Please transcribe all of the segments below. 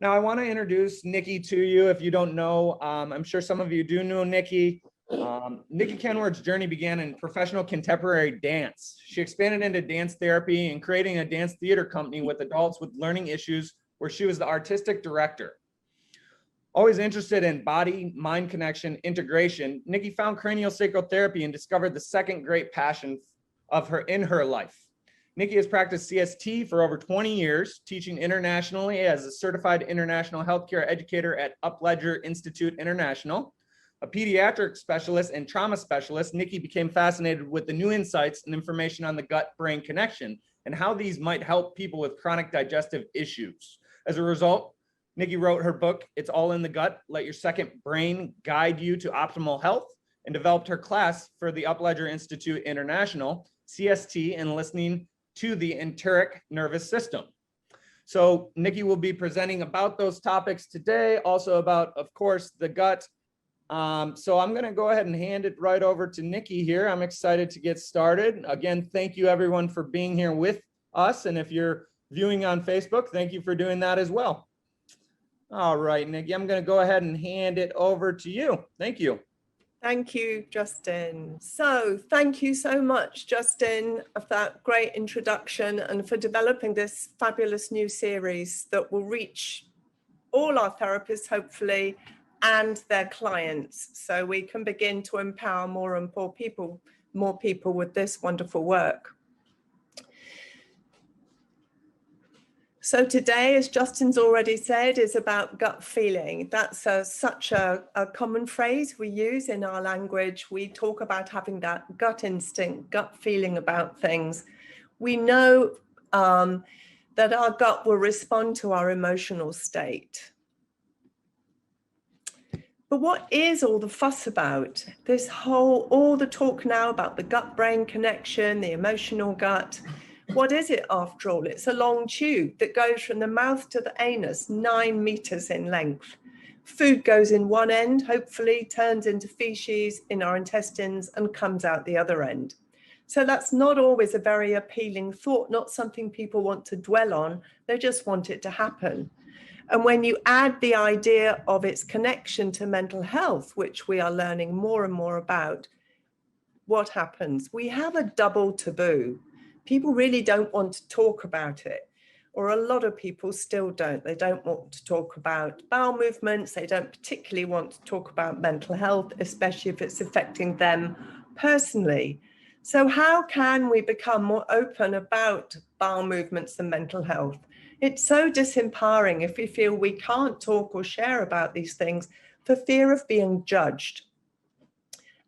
Now, I want to introduce Nikki to you. If you don't know, I'm sure some of you do know Nikki. Nikki Kenward's journey began in professional contemporary dance. She expanded into dance therapy and creating a dance theater company with adults with learning issues, where she was the artistic director. Always interested in body-mind connection integration, Nikki found craniosacral therapy and discovered the second great passion of her in her life. Nikki has practiced CST for over 20 years, teaching internationally as a certified international healthcare educator at Upledger Institute International. A pediatric specialist and trauma specialist, Nikki became fascinated with the new insights and information on the gut-brain connection and how these might help people with chronic digestive issues. As a result, Nikki wrote her book, It's All in the Gut, Let Your Second Brain Guide You to Optimal Health, and developed her class for the Upledger Institute International, CST, and listening to the enteric nervous system. So Nikki will be presenting about those topics today, also about, of course, the gut. So I'm going to go ahead and hand it right over to Nikki here. I'm excited to get started. Again, thank you everyone for being here with us. And if you're viewing on Facebook, thank you for doing that as well. All right, Nikki, I'm going to go ahead and hand it over to you. Thank you. Thank you, Justin. So thank you so much, Justin, for that great introduction and for developing this fabulous new series that will reach all our therapists, hopefully, and their clients, so we can begin to empower more and more people with this wonderful work. So today, as Justin's already said, is about gut feeling. That's such a common phrase we use in our language. We talk about having that gut instinct, gut feeling about things. We know that our gut will respond to our emotional state. But what is all the fuss about? All the talk now about the gut-brain connection, the emotional gut. What is it after all? It's a long tube that goes from the mouth to the anus, 9 meters in length. Food goes in one end, hopefully turns into feces in our intestines and comes out the other end. So that's not always a very appealing thought, not something people want to dwell on. They just want it to happen. And when you add the idea of its connection to mental health, which we are learning more and more about, what happens? We have a double taboo. People really don't want to talk about it, or a lot of people still don't. They don't want to talk about bowel movements. They don't particularly want to talk about mental health, especially if it's affecting them personally. So how can we become more open about bowel movements and mental health? It's so disempowering if we feel we can't talk or share about these things for fear of being judged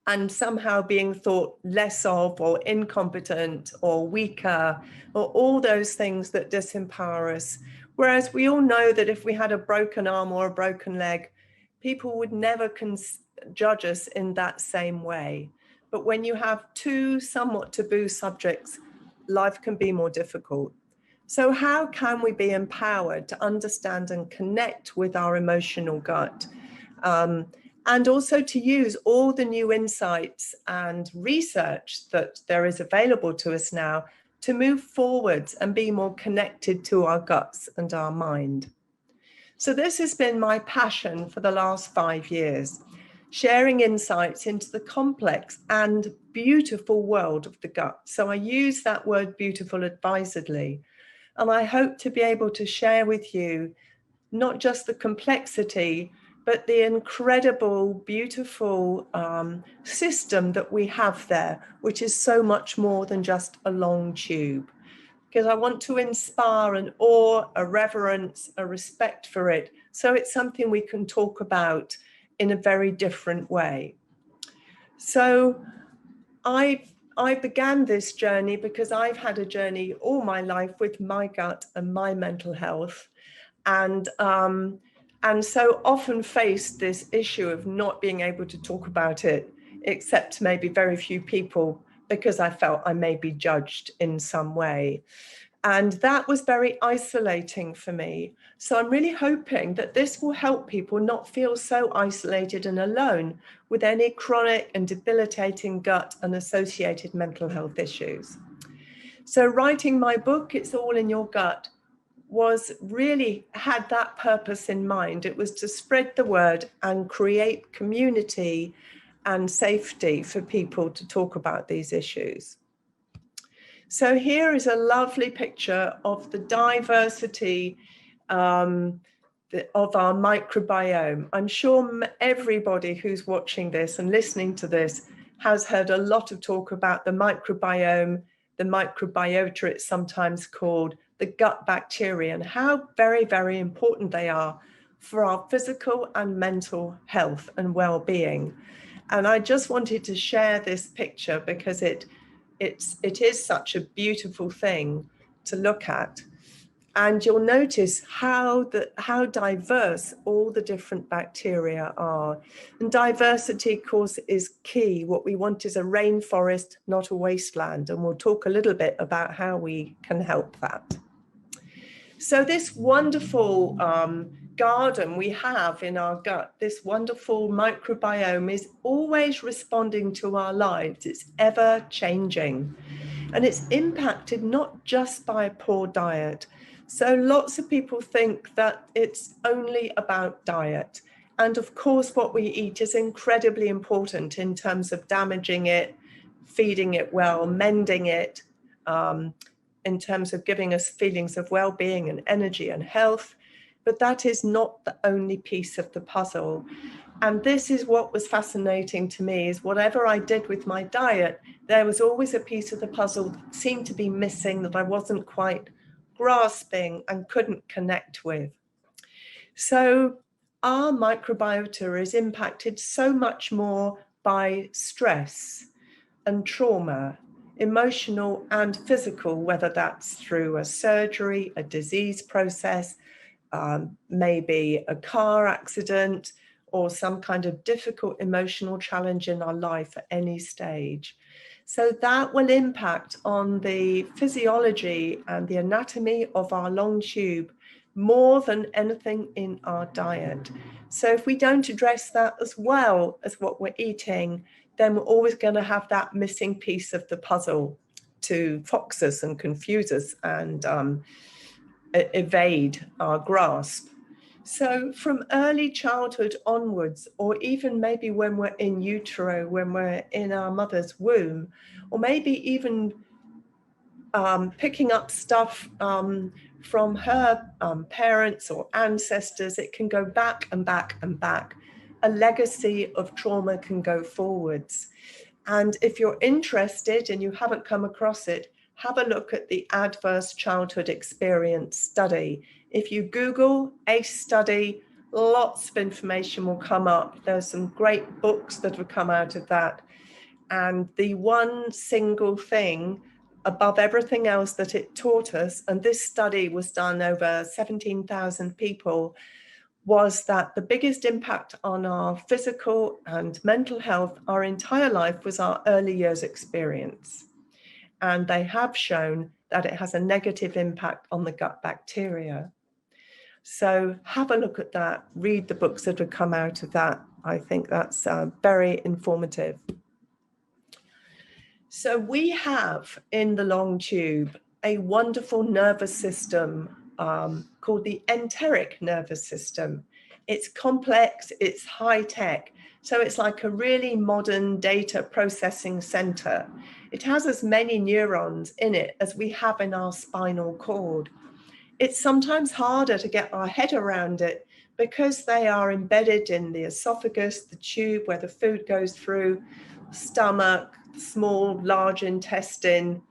and somehow being thought less of or incompetent or weaker or all those things that disempower us. Whereas we all know that if we had a broken arm or a broken leg, people would never judge us in that same way. But when you have two somewhat taboo subjects, life can be more difficult. So how can we be empowered to understand and connect with our emotional gut? And also to use all the new insights and research that there is available to us now to move forwards and be more connected to our guts and our mind. So this has been my passion for the last 5 years, sharing insights into the complex and beautiful world of the gut. So I use that word beautiful advisedly. And I hope to be able to share with you not just the complexity, but the incredible, beautiful system that we have there, which is so much more than just a long tube. Because I want to inspire an awe, a reverence, a respect for it. So it's something we can talk about in a very different way. So I began this journey because I've had a journey all my life with my gut and my mental health. And so often faced this issue of not being able to talk about it, except to maybe very few people, because I felt I may be judged in some way. And that was very isolating for me. So I'm really hoping that this will help people not feel so isolated and alone with any chronic and debilitating gut and associated mental health issues. So writing my book, It's All in Your Gut, was really had that purpose in mind. It was to spread the word and create community and safety for people to talk about these issues. So here is a lovely picture of the diversity of our microbiome. I'm sure everybody who's watching this and listening to this has heard a lot of talk about the microbiome, the microbiota it's sometimes called, the gut bacteria, and how very, very important they are for our physical and mental health and well-being. And I just wanted to share this picture because it is such a beautiful thing to look at. And you'll notice how diverse all the different bacteria are. And diversity, of course, is key. What we want is a rainforest, not a wasteland. And we'll talk a little bit about how we can help that. So this wonderful garden we have in our gut, this wonderful microbiome, is always responding to our lives. It's ever changing. And it's impacted not just by a poor diet. So lots of people think that it's only about diet. And of course, what we eat is incredibly important in terms of damaging it, feeding it well, mending it, in terms of giving us feelings of well-being and energy and health. But that is not the only piece of the puzzle. And this is what was fascinating to me, is whatever I did with my diet, there was always a piece of the puzzle that seemed to be missing, that I wasn't quite grasping and couldn't connect with. So our microbiota is impacted so much more by stress and trauma, emotional and physical, whether that's through a surgery, a disease process, maybe a car accident, or some kind of difficult emotional challenge in our life at any stage. So that will impact on the physiology and the anatomy of our long tube more than anything in our diet. So if we don't address that as well as what we're eating, then we're always going to have that missing piece of the puzzle to fox us and confuse us and evade our grasp. So from early childhood onwards, or even maybe when we're in utero, when we're in our mother's womb, or maybe even picking up stuff from her parents or ancestors, it can go back and back and back. A legacy of trauma can go forwards. And if you're interested and you haven't come across it, have a look at the Adverse Childhood Experience Study. If you Google ACE study, lots of information will come up. There's some great books that have come out of that. And the one single thing above everything else that it taught us, and this study was done over 17,000 people, was that the biggest impact on our physical and mental health our entire life was our early years experience. And they have shown that it has a negative impact on the gut bacteria. So have a look at that, read the books that have come out of that. I think that's very informative. So we have in the long tube a wonderful nervous system called the enteric nervous system. It's complex, it's high tech. So it's like a really modern data processing center. It has as many neurons in it as we have in our spinal cord. It's sometimes harder to get our head around it because they are embedded in the esophagus, the tube where the food goes through, stomach, small, large intestine,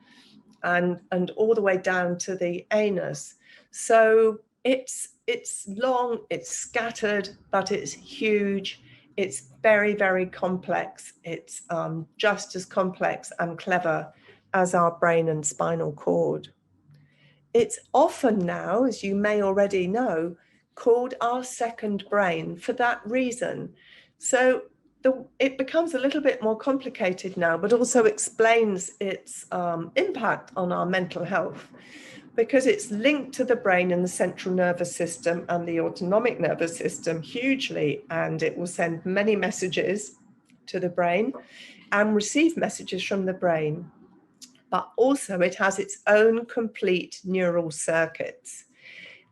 and all the way down to the anus. So it's long, it's scattered, but it's huge. It's very, very complex. It's just as complex and clever as our brain and spinal cord. It's often now, as you may already know, called our second brain for that reason. So it becomes a little bit more complicated now, but also explains its impact on our mental health, because it's linked to the brain and the central nervous system and the autonomic nervous system hugely, and it will send many messages to the brain and receive messages from the brain. But also it has its own complete neural circuits.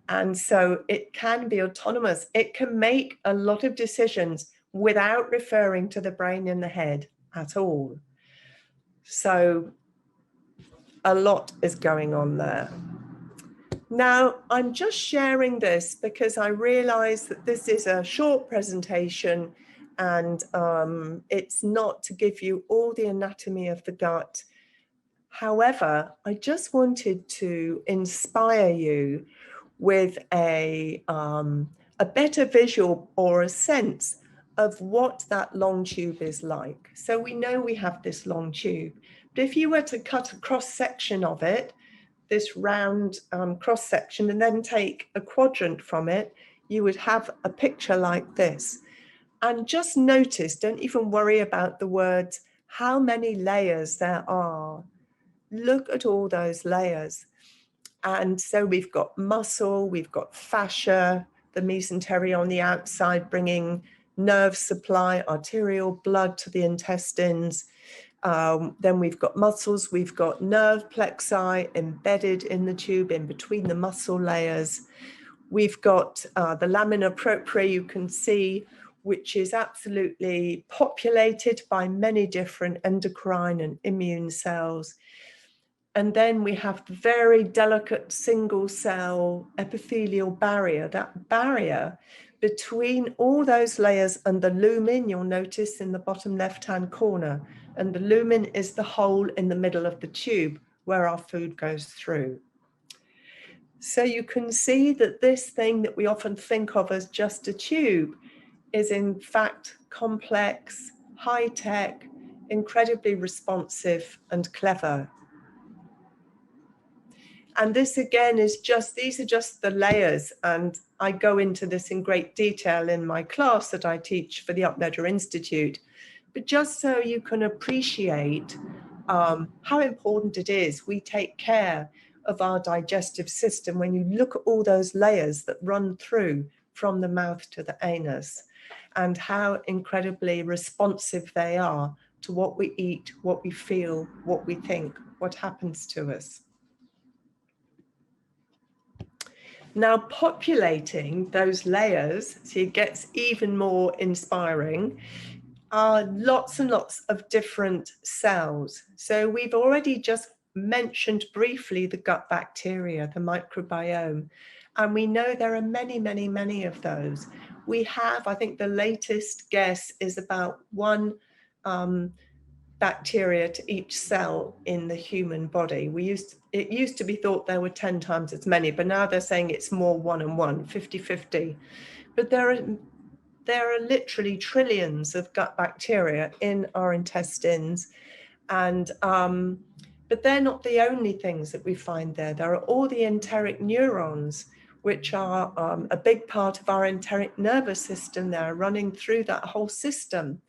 And so it can be autonomous. It can make a lot of decisions without referring to the brain in the head at all. So a lot is going on there. Now, I'm just sharing this because I realize that this is a short presentation, and it's not to give you all the anatomy of the gut. However, I just wanted to inspire you with a better visual or a sense of what that long tube is like. So we know we have this long tube, but if you were to cut a cross section of it, this round cross section, and then take a quadrant from it, you would have a picture like this. And just notice, don't even worry about the words, how many layers there are. Look at all those layers. And so we've got muscle, we've got fascia, the mesentery on the outside, bringing nerve supply, arterial blood to the intestines. Then we've got muscles, we've got nerve plexi embedded in the tube, in between the muscle layers. We've got the lamina propria, you can see, which is absolutely populated by many different endocrine and immune cells. And then we have the very delicate single cell epithelial barrier, that barrier between all those layers and the lumen, you'll notice in the bottom left-hand corner. And the lumen is the hole in the middle of the tube where our food goes through. So you can see that this thing that we often think of as just a tube is in fact complex, high-tech, incredibly responsive and clever. And this again is just, these are just the layers, and I go into this in great detail in my class that I teach for the Upledger Institute, but just so you can appreciate how important it is we take care of our digestive system when you look at all those layers that run through from the mouth to the anus, and how incredibly responsive they are to what we eat, what we feel, what we think, what happens to us. Now, populating those layers, so it gets even more inspiring, are lots and lots of different cells. So we've already just mentioned briefly the gut bacteria, the microbiome, and we know there are many, many, many of those. We have, I think the latest guess is about one bacteria to each cell in the human body. It used to be thought there were 10 times as many, but now they're saying it's more 1 and 1, 50-50. But there are literally trillions of gut bacteria in our intestines, and but they're not the only things that we find there. There are all the enteric neurons, which are a big part of our enteric nervous system. They're running through that whole system.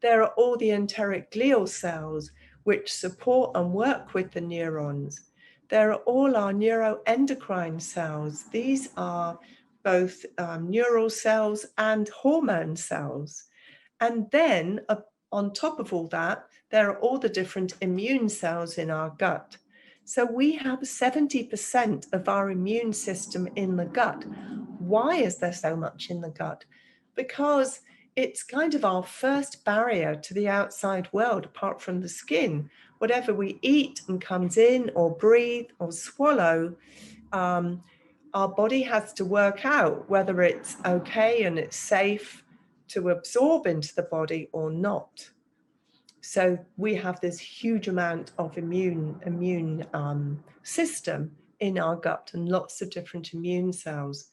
There are all the enteric glial cells, which support and work with the neurons. There are all our neuroendocrine cells. These are both neural cells and hormone cells. And then on top of all that, there are all the different immune cells in our gut. So we have 70% of our immune system in the gut. Why is there so much in the gut? Because it's kind of our first barrier to the outside world, apart from the skin. Whatever we eat and comes in or breathe or swallow, our body has to work out whether it's okay and it's safe to absorb into the body or not. So we have this huge amount of immune system in our gut, and lots of different immune cells.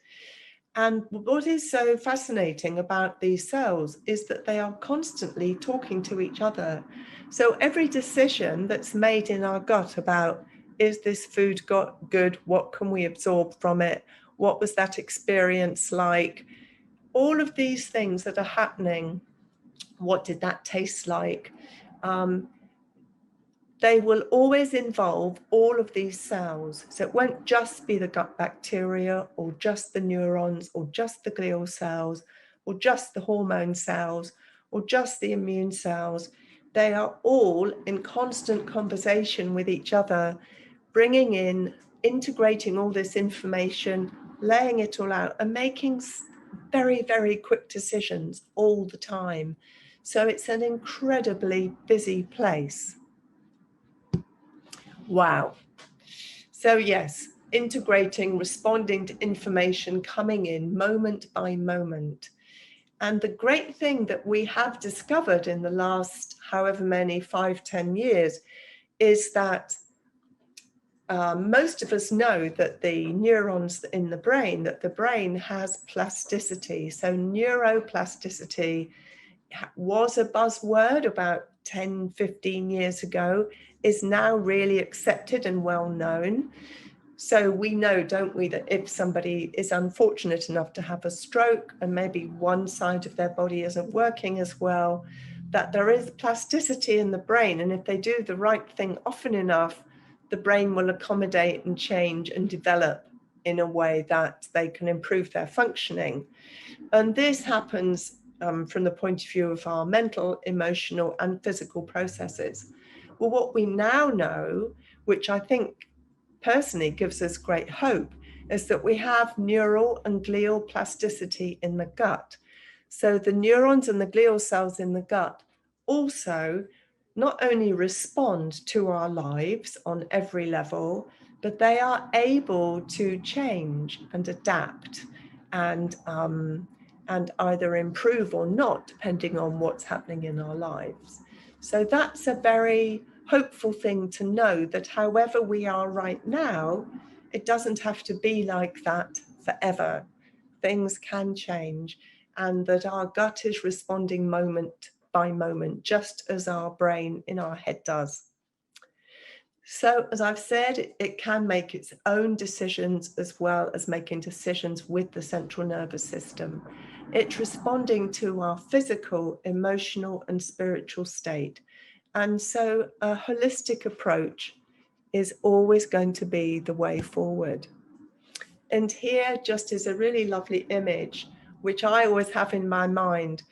And what is so fascinating about these cells is that they are constantly talking to each other. So every decision that's made in our gut about, is this food good? What can we absorb from it? What was that experience like? All of these things that are happening, what did that taste like? They will always involve all of these cells. So it won't just be the gut bacteria or just the neurons or just the glial cells or just the hormone cells or just the immune cells. They are all in constant conversation with each other, bringing in integrating all this information, laying it all out, and making very, very quick decisions all the time. So it's an incredibly busy place. Wow. So yes, integrating, responding to information coming in moment by moment. And the great thing that we have discovered in the last however many 5-10 years is that most of us know that the neurons in the brain, that the brain has plasticity. So neuroplasticity was a buzzword about 10-15 years ago, is now really accepted and well known. So we know, don't we, that if somebody is unfortunate enough to have a stroke and maybe one side of their body isn't working as well, that there is plasticity in the brain. And if they do the right thing often enough, the brain will accommodate and change and develop in a way that they can improve their functioning. And this happens from the point of view of our mental, emotional, and physical processes. Well, what we now know, which I think personally gives us great hope, is that we have neural and glial plasticity in the gut. So the neurons and the glial cells in the gut also not only respond to our lives on every level, but they are able to change and adapt and either improve or not, depending on what's happening in our lives. So that's a very hopeful thing to know, that however we are right now, it doesn't have to be like that forever. Things can change, and that our gut is responding moment by moment, just as our brain in our head does. So, as I've said, it can make its own decisions as well as making decisions with the central nervous system. It's responding to our physical, emotional, and spiritual state. And so a holistic approach is always going to be the way forward. And here just is a really lovely image, which I always have in my mind,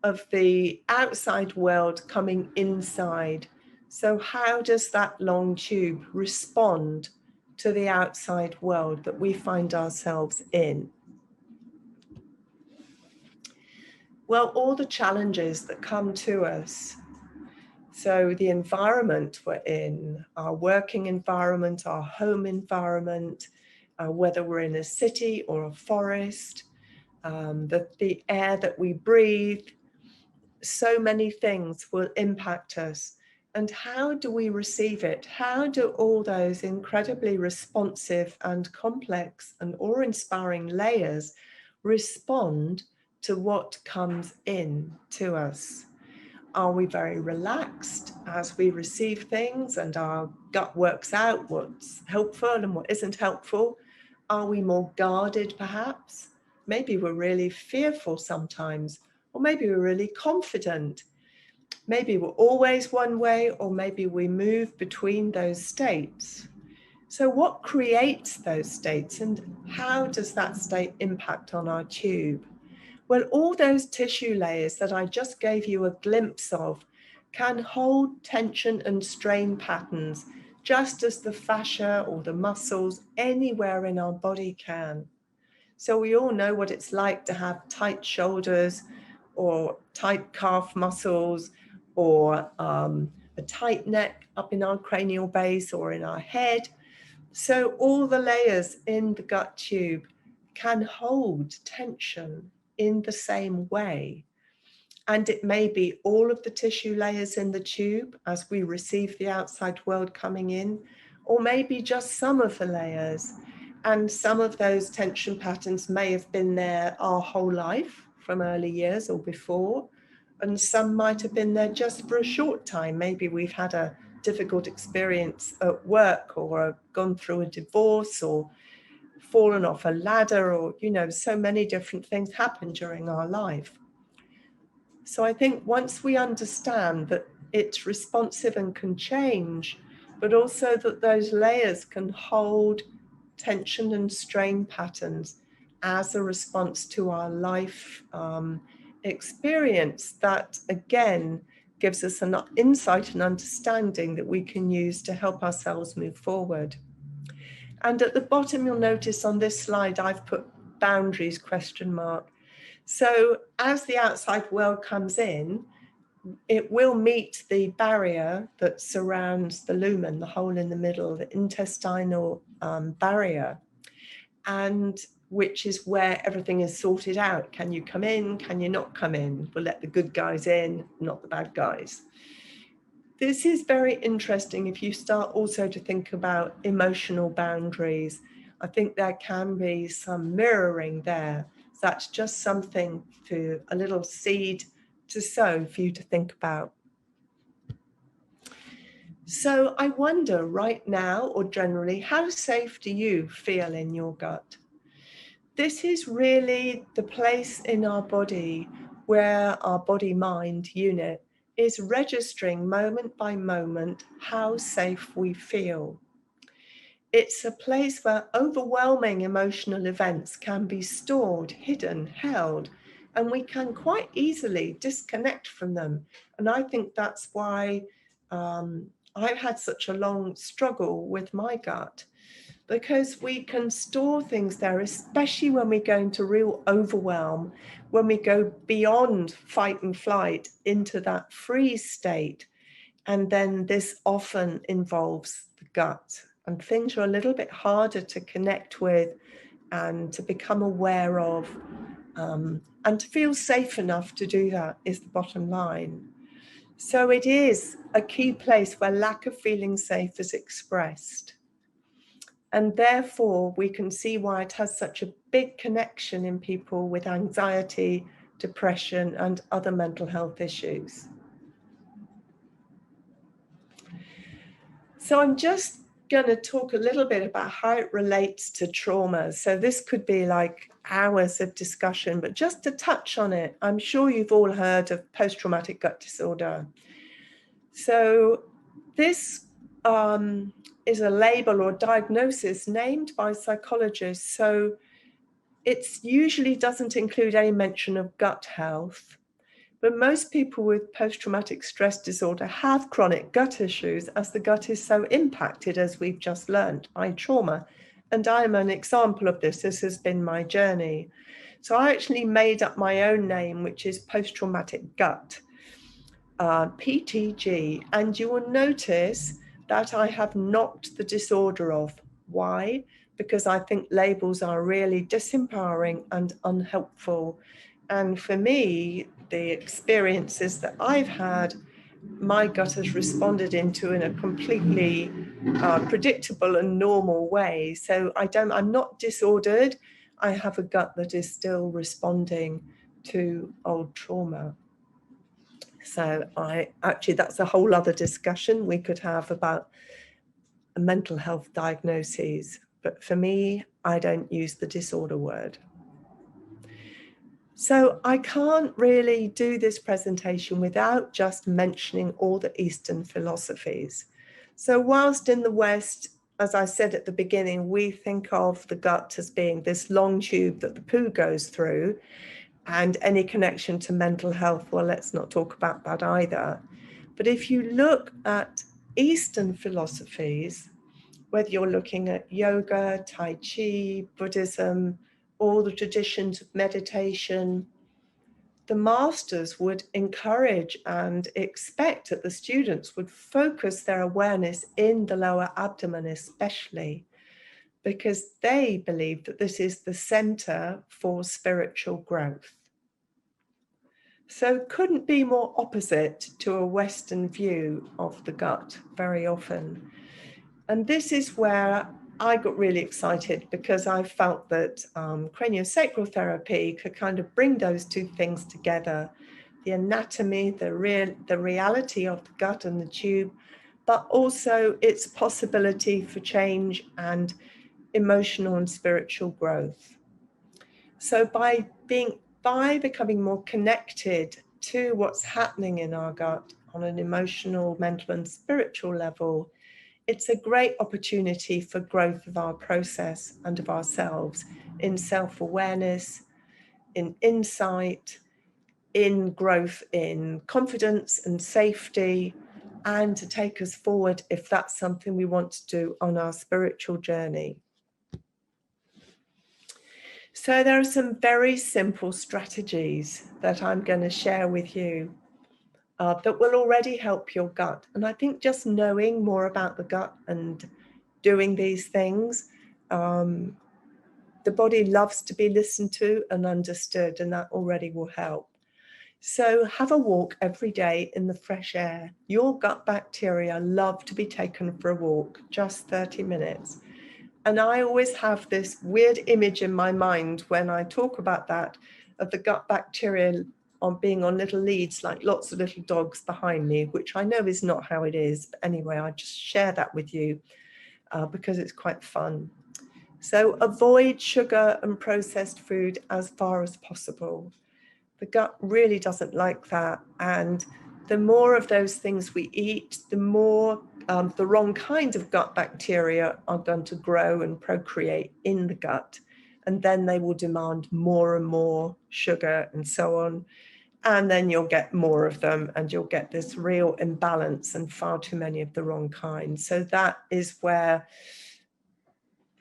of the outside world coming inside. So how does that long tube respond to the outside world that we find ourselves in? Well, all the challenges that come to us. So the environment we're in, our working environment, our home environment, whether we're in a city or a forest, the air that we breathe, so many things will impact us. And how do we receive it? How do all those incredibly responsive and complex and awe-inspiring layers respond to what comes in to us? Are we very relaxed as we receive things and our gut works out what's helpful and what isn't helpful? Are we more guarded perhaps? Maybe we're really fearful sometimes, or maybe we're really confident. Maybe we're always one way, or maybe we move between those states. So what creates those states, and how does that state impact on our tube? Well, all those tissue layers that I just gave you a glimpse of can hold tension and strain patterns, just as the fascia or the muscles anywhere in our body can. So we all know what it's like to have tight shoulders or tight calf muscles, or a tight neck up in our cranial base or in our head. So all the layers in the gut tube can hold tension in the same way. And it may be all of the tissue layers in the tube as we receive the outside world coming in, or maybe just some of the layers. And some of those tension patterns may have been there our whole life, from early years or before, and some might have been there just for a short time. Maybe we've had a difficult experience at work, or gone through a divorce, or fallen off a ladder, or, so many different things happen during our life. So I think once we understand that it's responsive and can change, but also that those layers can hold tension and strain patterns as a response to our life experience, that again gives us an insight and understanding that we can use to help ourselves move forward. And at the bottom, you'll notice on this slide, I've put boundaries question mark. So as the outside world comes in, it will meet the barrier that surrounds the lumen, the hole in the middle, the intestinal barrier, and which is where everything is sorted out. Can you come in? Can you not come in? We'll let the good guys in, not the bad guys. This is very interesting if you start also to think about emotional boundaries. I think there can be some mirroring there. So that's just something to a little seed to sow for you to think about. So I wonder right now, or generally, how safe do you feel in your gut? This is really the place in our body where our body-mind unit is registering moment by moment how safe we feel. It's a place where overwhelming emotional events can be stored, hidden, held, and we can quite easily disconnect from them. And I think that's why I've had such a long struggle with my gut, because we can store things there, especially when we go into real overwhelm, when we go beyond fight and flight into that freeze state. And then this often involves the gut, and things are a little bit harder to connect with and to become aware of, and to feel safe enough to do that is the bottom line. So it is a key place where lack of feeling safe is expressed. And therefore, we can see why it has such a big connection in people with anxiety, depression, and other mental health issues. So I'm just going to talk a little bit about how it relates to trauma. So this could be like hours of discussion, but just to touch on it, I'm sure you've all heard of post-traumatic gut disorder. So this is a label or diagnosis named by psychologists. So it usually doesn't include any mention of gut health, but most people with post-traumatic stress disorder have chronic gut issues, as the gut is so impacted, as we've just learned, by trauma. And I'm an example of this. This has been my journey. So I actually made up my own name, which is post-traumatic gut, PTG, and you will notice that I have knocked the disorder off. Why? Because I think labels are really disempowering and unhelpful. And for me, the experiences that I've had, my gut has responded into in a completely predictable and normal way. So I'm not disordered. I have a gut that is still responding to old trauma. So that's a whole other discussion we could have about mental health diagnoses. But for me, I don't use the disorder word. So I can't really do this presentation without just mentioning all the Eastern philosophies. So whilst in the West, as I said at the beginning, we think of the gut as being this long tube that the poo goes through, and any connection to mental health, well, let's not talk about that either. But if you look at Eastern philosophies, whether you're looking at yoga, Tai Chi, Buddhism, all the traditions of meditation, the masters would encourage and expect that the students would focus their awareness in the lower abdomen especially, because they believe that this is the center for spiritual growth. So couldn't be more opposite to a Western view of the gut very often. And this is where I got really excited, because I felt that craniosacral therapy could kind of bring those two things together: the anatomy, the reality of the gut and the tube, but also its possibility for change and emotional and spiritual growth. So by becoming more connected to what's happening in our gut on an emotional, mental, and spiritual level, it's a great opportunity for growth of our process and of ourselves in self-awareness, in insight, in growth, in confidence and safety, and to take us forward if that's something we want to do on our spiritual journey. So there are some very simple strategies that I'm going to share with you that will already help your gut. And I think just knowing more about the gut and doing these things, the body loves to be listened to and understood, and that already will help. So have a walk every day in the fresh air. Your gut bacteria love to be taken for a walk, just 30 minutes. And I always have this weird image in my mind when I talk about that, of the gut bacteria being on little leads, like lots of little dogs behind me, which I know is not how it is. But anyway, I just share that with you because it's quite fun. So avoid sugar and processed food as far as possible. The gut really doesn't like that. And the more of those things we eat, the more the wrong kind of gut bacteria are going to grow and procreate in the gut. And then they will demand more and more sugar and so on. And then you'll get more of them and you'll get this real imbalance and far too many of the wrong kind. So that is where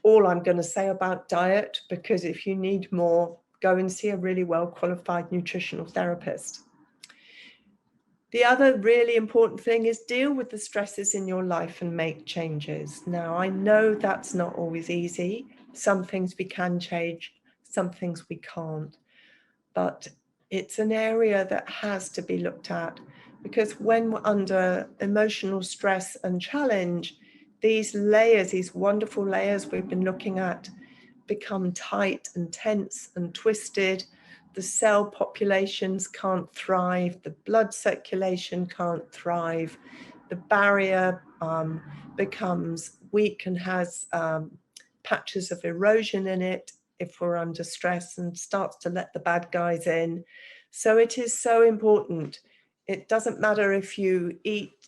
all I'm going to say about diet, because if you need more, go and see a really well-qualified nutritional therapist. The other really important thing is deal with the stresses in your life and make changes. Now, I know that's not always easy. Some things we can change, some things we can't. But it's an area that has to be looked at, because when we're under emotional stress and challenge, these layers, these wonderful layers we've been looking at, become tight and tense and twisted. The cell populations can't thrive. The blood circulation can't thrive. The barrier becomes weak and has patches of erosion in it if we're under stress, and starts to let the bad guys in. So it is so important. It doesn't matter if you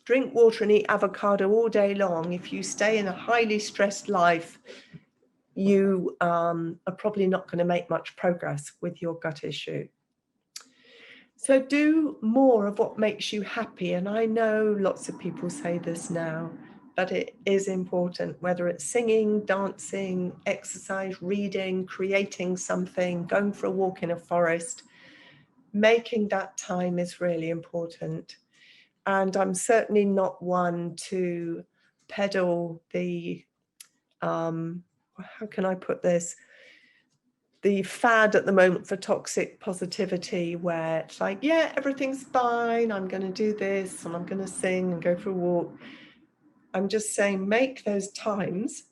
drink water and eat avocado all day long. If you stay in a highly stressed life, you are probably not going to make much progress with your gut issue. So do more of what makes you happy. And I know lots of people say this now, but it is important, whether it's singing, dancing, exercise, reading, creating something, going for a walk in a forest. Making that time is really important. And I'm certainly not one to peddle the, how can I put this? The fad at the moment for toxic positivity, where it's like, yeah, everything's fine. I'm going to do this and I'm going to sing and go for a walk. I'm just saying, make those times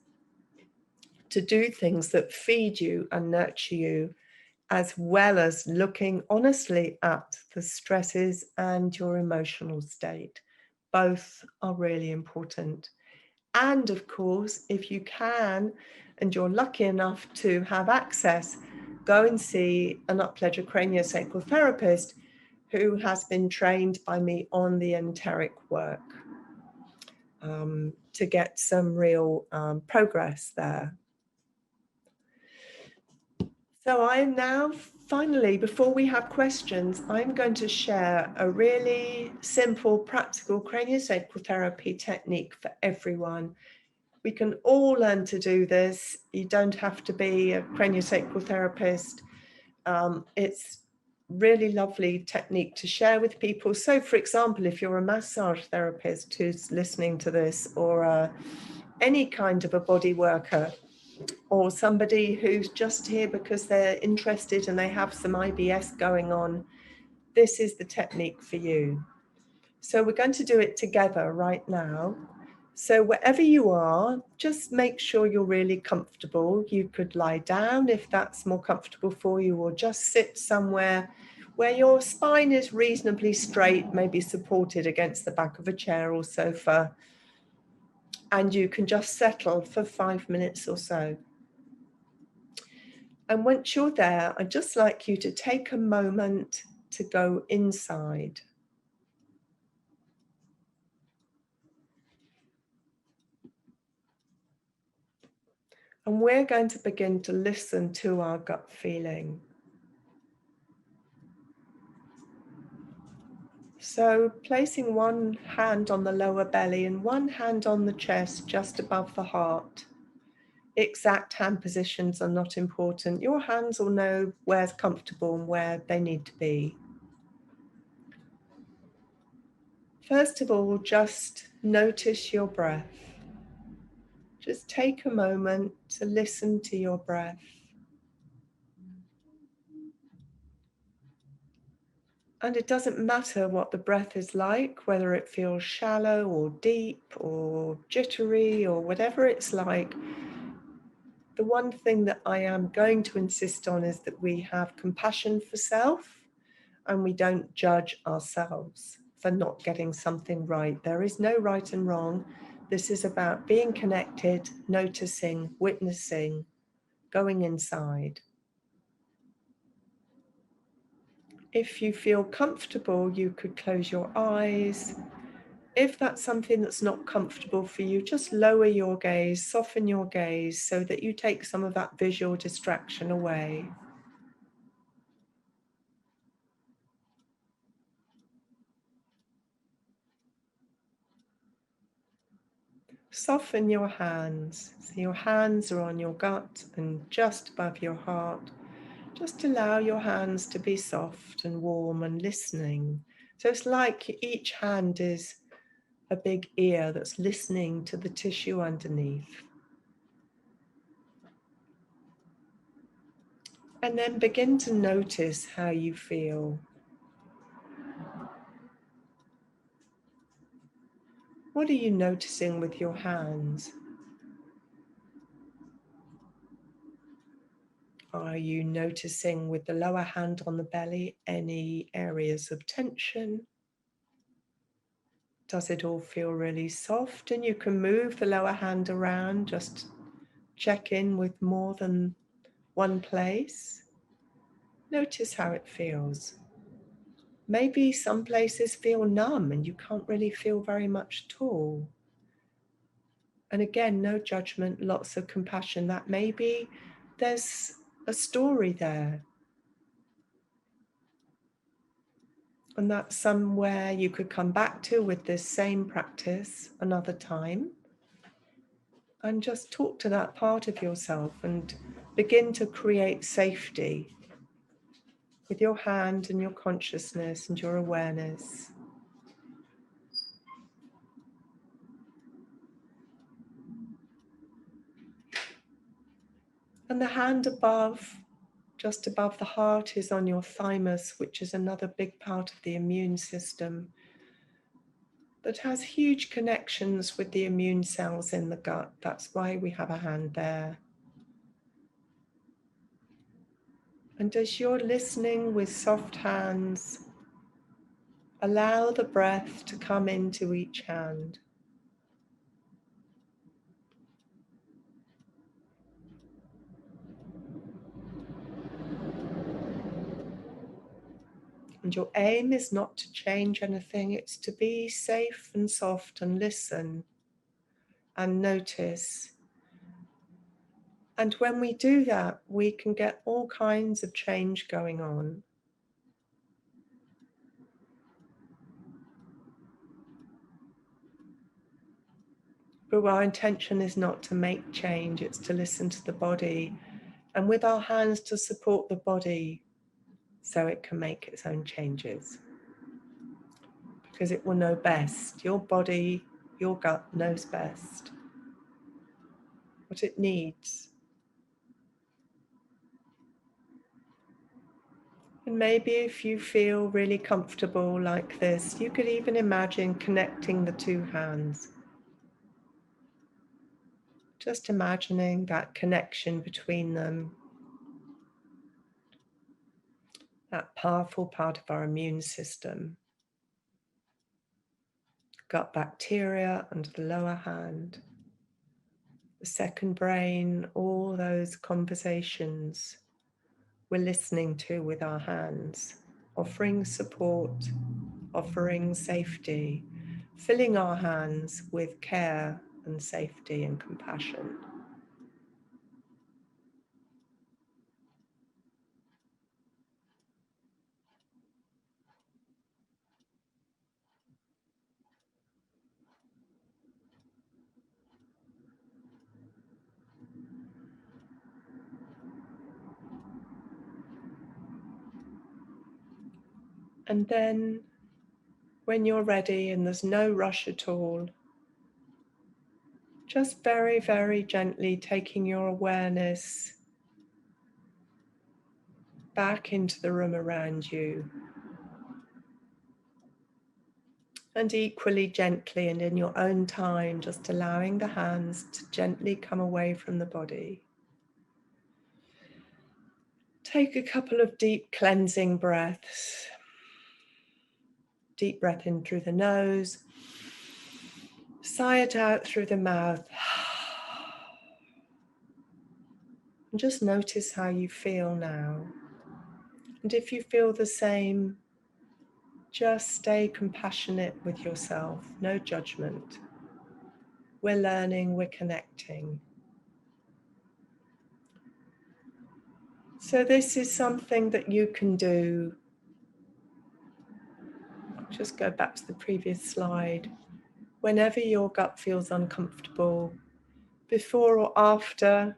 to do things that feed you and nurture you, as well as looking honestly at the stresses and your emotional state. Both are really important. And of course, if you can, and you're lucky enough to have access, go and see an up-level craniosacral therapist who has been trained by me on the enteric work to get some real progress there. So I'm now, finally, before we have questions, I'm going to share a really simple, practical craniosacral therapy technique for everyone. We can all learn to do this. You don't have to be a craniosacral therapist. It's really lovely technique to share with people. So for example, if you're a massage therapist who's listening to this, or any kind of a body worker, or somebody who's just here because they're interested and they have some IBS going on, this is the technique for you. So we're going to do it together right now. So wherever you are, just make sure you're really comfortable. You could lie down if that's more comfortable for you, or just sit somewhere where your spine is reasonably straight, maybe supported against the back of a chair or sofa. And you can just settle for 5 minutes or so. And once you're there, I'd just like you to take a moment to go inside. And we're going to begin to listen to our gut feeling. So placing one hand on the lower belly and one hand on the chest just above the heart. Exact hand positions are not important. Your hands will know where's comfortable and where they need to be. First of all, just notice your breath. Just take a moment to listen to your breath. And it doesn't matter what the breath is like, whether it feels shallow or deep or jittery or whatever it's like. The one thing that I am going to insist on is that we have compassion for self and we don't judge ourselves for not getting something right. There is no right and wrong. This is about being connected, noticing, witnessing, going inside. If you feel comfortable, you could close your eyes. If that's something that's not comfortable for you, just lower your gaze, soften your gaze so that you take some of that visual distraction away. Soften your hands. So your hands are on your gut and just above your heart. Just allow your hands to be soft and warm and listening. So it's like each hand is a big ear that's listening to the tissue underneath. And then begin to notice how you feel. What are you noticing with your hands? Are you noticing with the lower hand on the belly any areas of tension? Does it all feel really soft? And you can move the lower hand around, just check in with more than one place. Notice how it feels. Maybe some places feel numb and you can't really feel very much at all. And again, no judgment, lots of compassion that maybe there's a story there. And that's somewhere you could come back to with this same practice another time. And just talk to that part of yourself and begin to create safety with your hand and your consciousness and your awareness. And the hand above, just above the heart, is on your thymus, which is another big part of the immune system that has huge connections with the immune cells in the gut. That's why we have a hand there. And as you're listening with soft hands, allow the breath to come into each hand. And your aim is not to change anything, it's to be safe and soft and listen and notice. And when we do that, we can get all kinds of change going on. But our intention is not to make change, it's to listen to the body and with our hands to support the body so it can make its own changes. Because it will know best. Your body, your gut knows best what it needs. And maybe if you feel really comfortable like this, you could even imagine connecting the two hands. Just imagining that connection between them, that powerful part of our immune system. Gut bacteria under the lower hand, the second brain, all those conversations we're listening to with our hands, offering support, offering safety, filling our hands with care and safety and compassion. And then when you're ready and there's no rush at all, just very, very gently taking your awareness back into the room around you. And equally gently and in your own time, just allowing the hands to gently come away from the body. Take a couple of deep cleansing breaths. Deep breath in through the nose. Sigh it out through the mouth. And just notice how you feel now. And if you feel the same, just stay compassionate with yourself, no judgment. We're learning, we're connecting. So this is something that you can do. Just go back to the previous slide. Whenever your gut feels uncomfortable, before or after,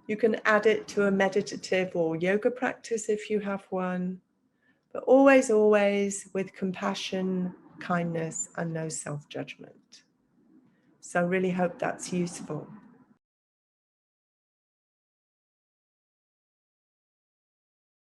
you can add it to a meditative or yoga practice if you have one, but always, always with compassion, kindness, and no self-judgment. So I really hope that's useful.